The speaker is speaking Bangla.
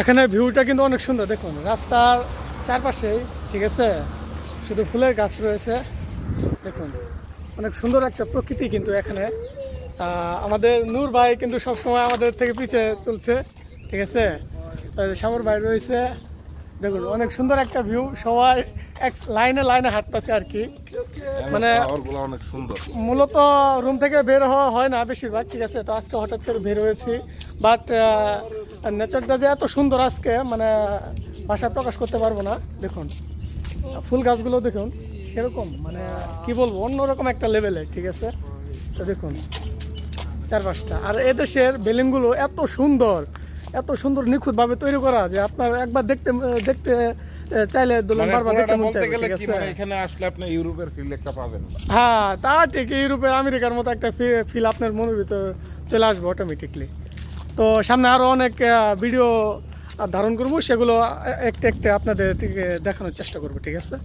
এখানে ভিউটা কিন্তু অনেক সুন্দর, দেখুন রাস্তার চারপাশেই, ঠিক আছে, শুধু ফুলের গাছ রয়েছে। দেখুন অনেক সুন্দর একটা প্রকৃতি কিন্তু এখানে। আমাদের নূর ভাই কিন্তু সবসময় আমাদের থেকে পিছিয়ে চলছে, ঠিক আছে। সামর ভাই রয়েছে, দেখুন অনেক সুন্দর একটা ভিউ, সবাই এক লাইনে লাইনে হাঁটতেছে আর কি। মানে অনেক সুন্দর, মূলত রুম থেকে বের হওয়া হয় না বেশিরভাগ, ঠিক আছে। তো আজকে হঠাৎ করে বের হয়েছি, বাট নেচারটা যে এত সুন্দর আজকে, মানে ভাষা প্রকাশ করতে পারবো না। দেখুন ফুল গাছগুলো দেখুন সেরকম, মানে কি বলবো, অন্যরকম একটা লেভেলে, ঠিক আছে। তো দেখুন চারপাশটা, আর এদেশের বিল্ডিংগুলো এত সুন্দর, এত সুন্দর নিখুঁতভাবে তৈরি করা যে আপনার একবার দেখতে দেখতে চাইলে বারবার দেখতে মন চাইবে, ঠিক আছে। এখানে আসলে আপনি ইউরোপের ফিল একটা পাবেন। হ্যাঁ তা ঠিক, ইউরোপের আমেরিকার মতো একটা ফিল আপনার মনের ভিতর চলে আসবে অটোমেটিকলি। তো সামনে আরও অনেক ভিডিও ধারণ করবো, সেগুলো একটা একটা আপনাদের দেখানোর চেষ্টা করবো, ঠিক আছে।